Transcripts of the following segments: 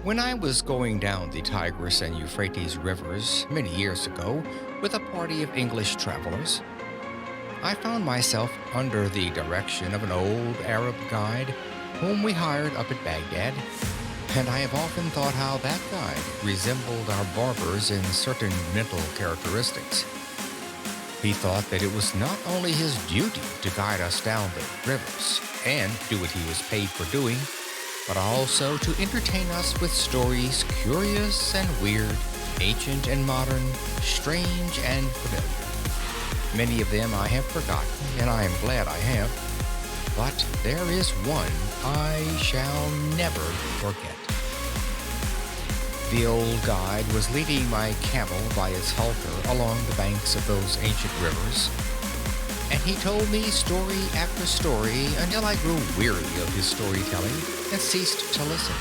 When I was going down the Tigris and Euphrates rivers many years ago with a party of English travelers, I found myself under the direction of an old Arab guide whom we hired up at Baghdad, and I have often thought how that guide resembled our barbers in certain mental characteristics. He thought that it was not only his duty to guide us down the rivers and do what he was paid for doing, but also to entertain us with stories curious and weird, ancient and modern, strange and familiar. Many of them I have forgotten, and I am glad I have, but there is one I shall never forget. The old guide was leading my camel by its halter along the banks of those ancient rivers, and he told me story after story until I grew weary of his storytelling and ceased to listen.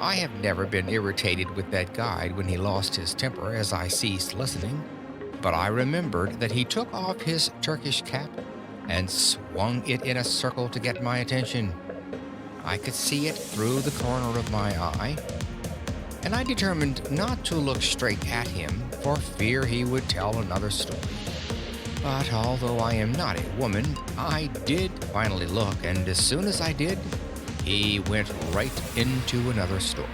I have never been irritated with that guide when he lost his temper as I ceased listening, but I remembered that he took off his Turkish cap and swung it in a circle to get my attention. I could see it through the corner of my eye, and I determined not to look straight at him for fear he would tell another story. But although I am not a woman, I did finally look, and as soon as I did, he went right into another story.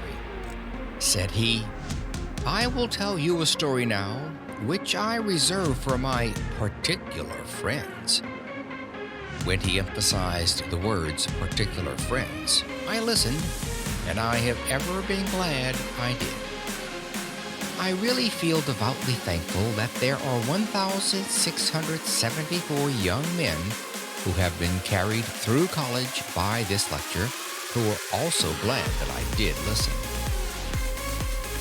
Said he, "I will tell you a story now, which I reserve for my particular friends." When he emphasized the words particular friends, I listened, and I have ever been glad I did. I really feel devoutly thankful that there are 1,674 young men who have been carried through college by this lecture who are also glad that I did listen.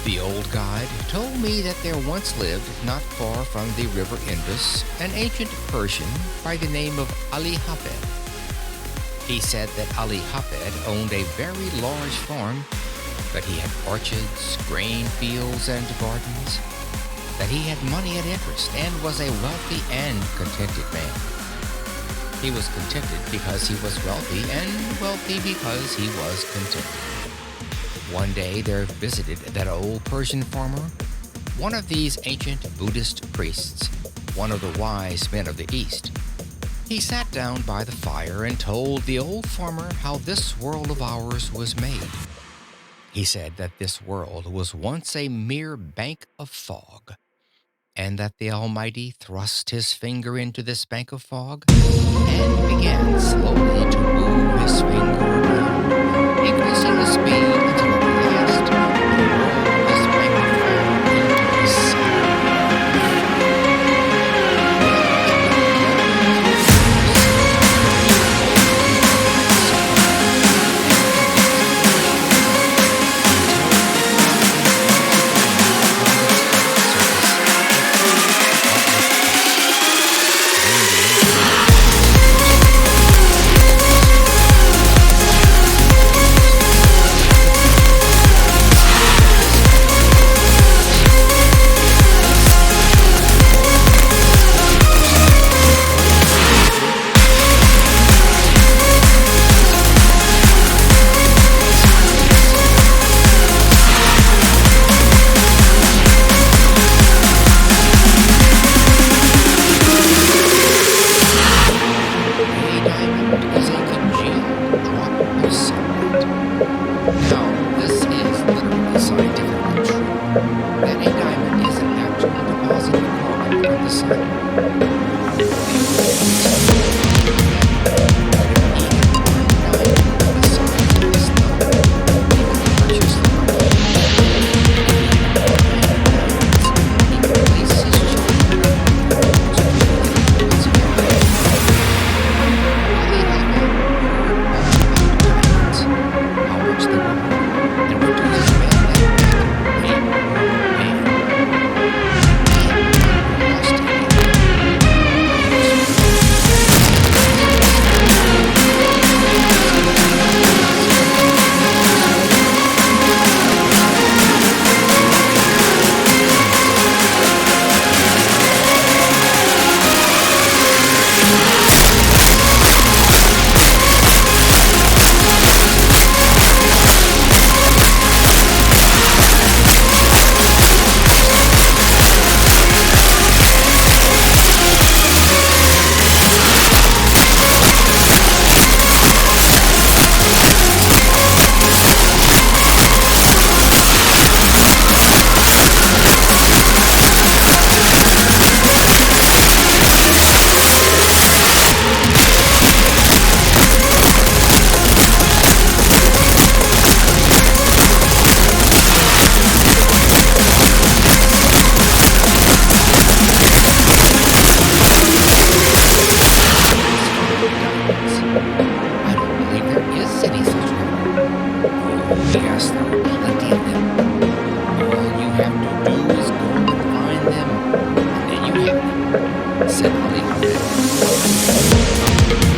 The old guide told me that there once lived not far from the river Indus an ancient Persian by the name of Ali Hafed. He said that Ali Hafed owned a very large farm, that he had orchards, grain fields, and gardens, that he had money at interest and was a wealthy and contented man. He was contented because he was wealthy, and wealthy because he was contented. One day there visited that old Persian farmer one of these ancient Buddhist priests, one of the wise men of the East. He sat down by the fire and told the old farmer how this world of ours was made. He said that this world was once a mere bank of fog, and that the Almighty thrust his finger into this bank of fog and began slowly to move his finger around, increasing the speed until at last he rolled this bank of fog into his solid Yes, there are plenty of them. All you have to do is go and find them, and then you have them, said Ali Abed, who conquered the world.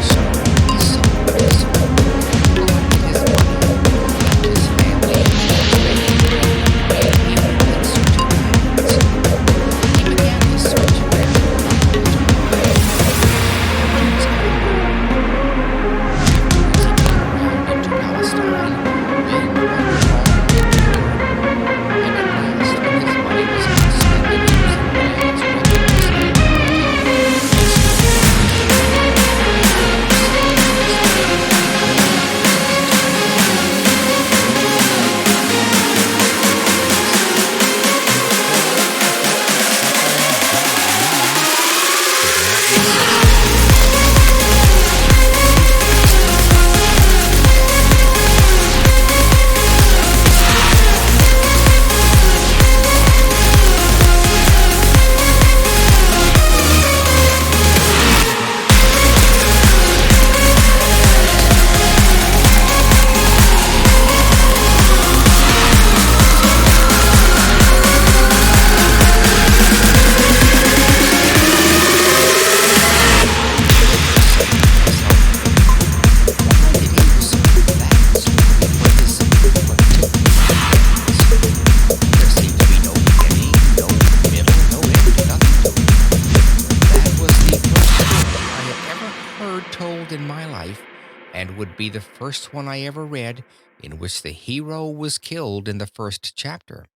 So he sold his soul, collected his money, left his family in Las Vegas, and away he went in search of diamonds. He began his search there, not to find mountains of gold. Afterwards, he came around into Palestine, then wandered on into Europe. And at last, when his money was all spent and he was in rags, wretchedness, and poverty, he stood upon the shore and began to say to his friend, "Just go to Greece, and the poor, afflicted, suffering, dying man could not resist being transported to Palestine and back again." I was saying to myself, why did he reserve that story for this particular audience? There seemed to be no beginning, no middle, no end, nothing to it. That was the first story I had ever heard told in my life, and would be the first one I ever read in which the hero was killed in the first chapter.